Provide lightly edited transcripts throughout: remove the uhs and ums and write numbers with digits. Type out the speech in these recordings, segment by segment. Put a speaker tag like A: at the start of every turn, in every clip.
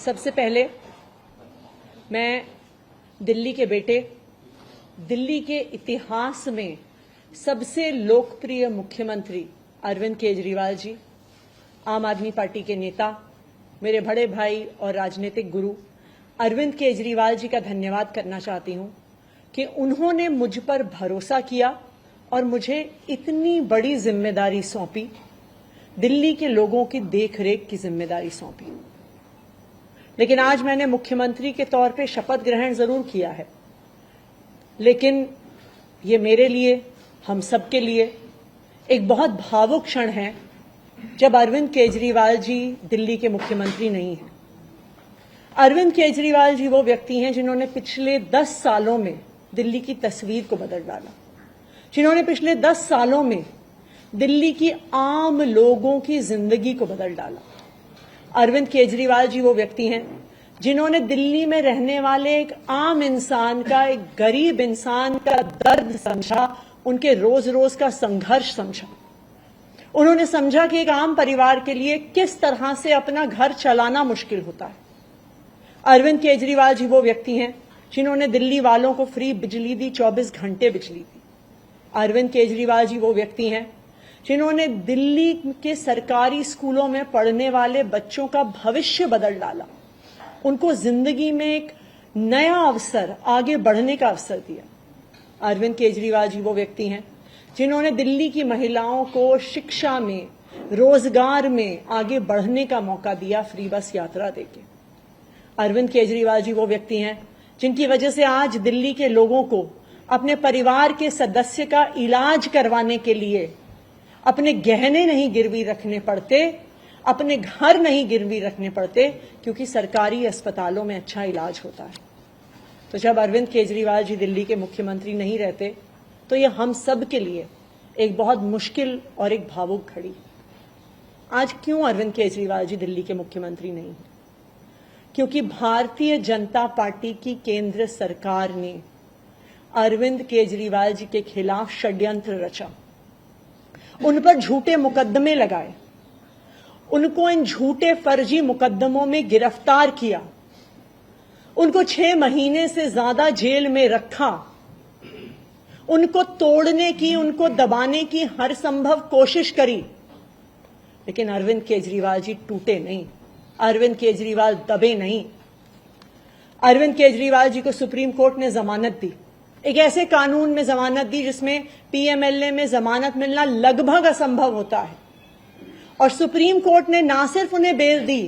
A: सबसे पहले मैं दिल्ली के बेटे, दिल्ली के इतिहास में सबसे लोकप्रिय मुख्यमंत्री अरविंद केजरीवाल जी, आम आदमी पार्टी के नेता, मेरे बड़े भाई और राजनीतिक गुरु अरविंद केजरीवाल जी का धन्यवाद करना चाहती हूं कि उन्होंने मुझ पर भरोसा किया और मुझे इतनी बड़ी जिम्मेदारी सौंपी, दिल्ली के लोगों की देखरेख की जिम्मेदारी सौंपी। लेकिन आज मैंने मुख्यमंत्री के तौर पे शपथ ग्रहण जरूर किया है, लेकिन ये मेरे लिए, हम सबके लिए एक बहुत भावुक क्षण है जब अरविंद केजरीवाल जी दिल्ली के मुख्यमंत्री नहीं हैं। अरविंद केजरीवाल जी वो व्यक्ति हैं जिन्होंने पिछले 10 सालों में दिल्ली की तस्वीर को बदल डाला, जिन्होंने पिछले 10 सालों में दिल्ली की आम लोगों की जिंदगी को बदल डाला। अरविंद केजरीवाल जी वो व्यक्ति हैं जिन्होंने दिल्ली में रहने वाले एक आम इंसान का, एक गरीब इंसान का दर्द समझा, उनके रोज रोज का संघर्ष समझा। उन्होंने समझा कि एक आम परिवार के लिए किस तरह से अपना घर चलाना मुश्किल होता है। अरविंद केजरीवाल जी वो व्यक्ति हैं जिन्होंने दिल्ली वालों को फ्री बिजली दी, 24 घंटे बिजली दी। अरविंद केजरीवाल जी वो व्यक्ति हैं जिन्होंने दिल्ली के सरकारी स्कूलों में पढ़ने वाले बच्चों का भविष्य बदल डाला, उनको जिंदगी में एक नया अवसर, आगे बढ़ने का अवसर दिया। अरविंद केजरीवाल जी वो व्यक्ति हैं जिन्होंने दिल्ली की महिलाओं को शिक्षा में, रोजगार में आगे बढ़ने का मौका दिया, फ्री बस यात्रा देके। अरविंद केजरीवाल जी वो व्यक्ति हैं जिनकी वजह से आज दिल्ली के लोगों को अपने परिवार के सदस्य का इलाज करवाने के लिए अपने गहने नहीं गिरवी रखने पड़ते, अपने घर नहीं गिरवी रखने पड़ते, क्योंकि सरकारी अस्पतालों में अच्छा इलाज होता है। तो जब अरविंद केजरीवाल जी दिल्ली के मुख्यमंत्री नहीं रहते तो ये हम सब के लिए एक बहुत मुश्किल और एक भावुक घड़ी। आज क्यों अरविंद केजरीवाल जी दिल्ली के मुख्यमंत्री नहीं हैं? क्योंकि भारतीय जनता पार्टी की केंद्र सरकार ने अरविंद केजरीवाल जी के खिलाफ षड्यंत्र रचा, उन पर झूठे मुकदमे लगाए, उनको इन झूठे फर्जी मुकदमों में गिरफ्तार किया, उनको 6 महीने से ज्यादा जेल में रखा, उनको तोड़ने की, उनको दबाने की हर संभव कोशिश करी। लेकिन अरविंद केजरीवाल जी टूटे नहीं, अरविंद केजरीवाल दबे नहीं। अरविंद केजरीवाल जी को सुप्रीम कोर्ट ने जमानत दी, एक ऐसे कानून में जमानत दी जिसमें पीएमएलए में जमानत मिलना लगभग असंभव होता है, और सुप्रीम कोर्ट ने ना सिर्फ उन्हें बेल दी,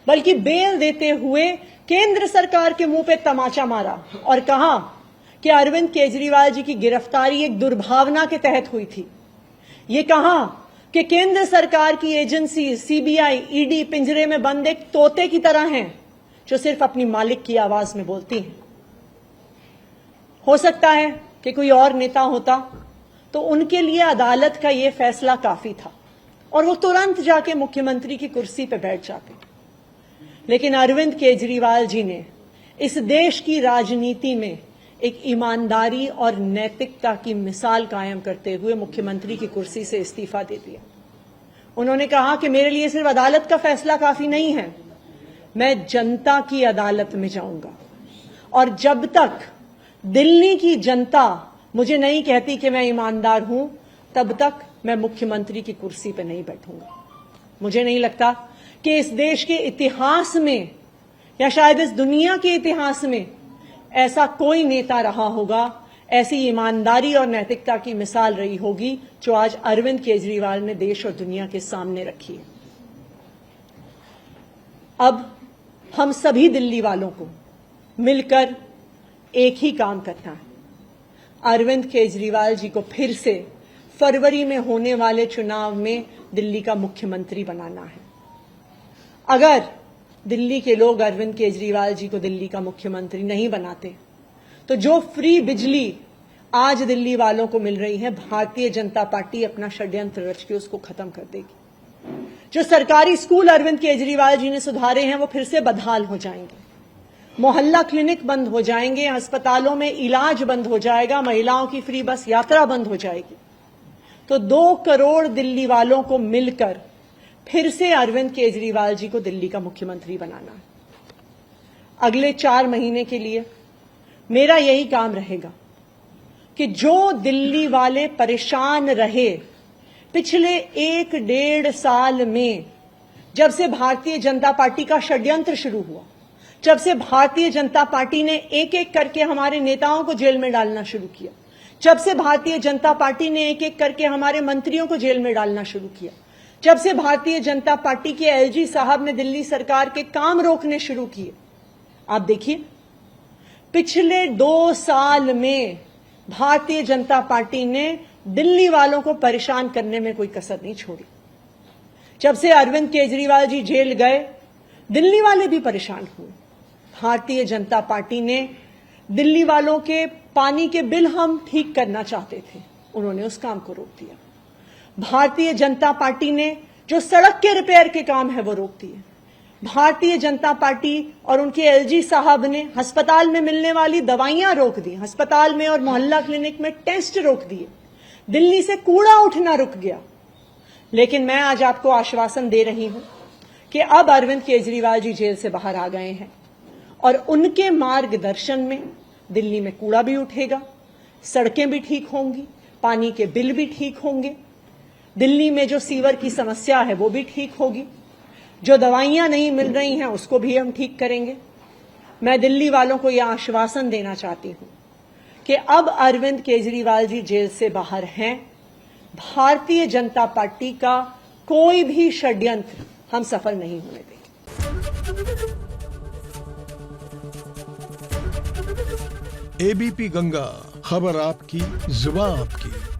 A: बल्कि बेल देते हुए केंद्र सरकार के मुंह पे तमाचा मारा और कहा कि अरविंद केजरीवाल जी की गिरफ्तारी एक दुर्भावना के तहत हुई थी। ये कहा कि केंद्र सरकार की एजेंसी सीबीआई, ईडी पिंजरे में बंद एक तोते की तरह हैं जो सिर्फ अपनी मालिक की आवाज में बोलती हैं। हो सकता है कि कोई और नेता होता तो उनके लिए अदालत का यह फैसला काफी था और वो तुरंत जाके मुख्यमंत्री की कुर्सी पर बैठ जाते। लेकिन अरविंद केजरीवाल जी ने इस देश की राजनीति में एक ईमानदारी और नैतिकता की मिसाल कायम करते हुए मुख्यमंत्री की कुर्सी से इस्तीफा दे दिया। उन्होंने कहा कि मेरे लिए सिर्फ अदालत का फैसला काफी नहीं है, मैं जनता की अदालत में जाऊंगा, और जब तक दिल्ली की जनता मुझे नहीं कहती कि मैं ईमानदार हूं, तब तक मैं मुख्यमंत्री की कुर्सी पर नहीं बैठूंगा। मुझे नहीं लगता कि इस देश के इतिहास में या शायद इस दुनिया के इतिहास में ऐसा कोई नेता रहा होगा, ऐसी ईमानदारी और नैतिकता की मिसाल रही होगी जो आज अरविंद केजरीवाल ने देश और दुनिया के सामने रखी है। अब हम सभी दिल्ली वालों को मिलकर एक ही काम करना है, अरविंद केजरीवाल जी को फिर से फरवरी में होने वाले चुनाव में दिल्ली का मुख्यमंत्री बनाना है। अगर दिल्ली के लोग अरविंद केजरीवाल जी को दिल्ली का मुख्यमंत्री नहीं बनाते तो जो फ्री बिजली आज दिल्ली वालों को मिल रही है, भारतीय जनता पार्टी अपना षड्यंत्र रच के उसको खत्म कर देगी। जो सरकारी स्कूल अरविंद केजरीवाल जी ने सुधारे हैं वो फिर से बदहाल हो जाएंगे, मोहल्ला क्लिनिक बंद हो जाएंगे, अस्पतालों में इलाज बंद हो जाएगा, महिलाओं की फ्री बस यात्रा बंद हो जाएगी। तो 2 करोड़ दिल्ली वालों को मिलकर फिर से अरविंद केजरीवाल जी को दिल्ली का मुख्यमंत्री बनाना है। अगले 4 महीने के लिए मेरा यही काम रहेगा कि जो दिल्ली वाले परेशान रहे पिछले 1-1.5 साल में, जब से भारतीय जनता पार्टी का षड्यंत्र शुरू हुआ, जब से भारतीय जनता पार्टी ने एक एक करके हमारे नेताओं को जेल में डालना शुरू किया, जब से भारतीय जनता पार्टी ने एक एक करके हमारे मंत्रियों को जेल में डालना शुरू किया, जब से भारतीय जनता पार्टी के एलजी साहब ने दिल्ली सरकार के काम रोकने शुरू किए, आप देखिए पिछले 2 साल में भारतीय जनता पार्टी ने दिल्ली वालों को परेशान करने में कोई कसर नहीं छोड़ी। जब से अरविंद केजरीवाल जी जेल गए, दिल्ली वाले भी परेशान हुए। भारतीय जनता पार्टी ने दिल्ली वालों के पानी के बिल हम ठीक करना चाहते थे, उन्होंने उस काम को रोक दिया। भारतीय जनता पार्टी ने जो सड़क के रिपेयर के काम है वो रोक दिए। भारतीय जनता पार्टी और उनके एलजी साहब ने अस्पताल में मिलने वाली दवाइयां रोक दी, अस्पताल में और मोहल्ला क्लिनिक में टेस्ट रोक दिए, दिल्ली से कूड़ा उठना रुक गया। लेकिन मैं आज आपको आश्वासन दे रही हूं कि अब अरविंद केजरीवाल जी जेल से बाहर आ गए हैं और उनके मार्गदर्शन में दिल्ली में कूड़ा भी उठेगा, सड़कें भी ठीक होंगी, पानी के बिल भी ठीक होंगे, दिल्ली में जो सीवर की समस्या है वो भी ठीक होगी, जो दवाइयां नहीं मिल रही हैं उसको भी हम ठीक करेंगे। मैं दिल्ली वालों को यह आश्वासन देना चाहती हूं कि अब अरविंद केजरीवाल जी जेल से बाहर हैं, भारतीय जनता पार्टी का कोई भी षड्यंत्र हम सफल नहीं होने देंगे।
B: एबीपी गंगा, खबर आपकी, जुबान आपकी।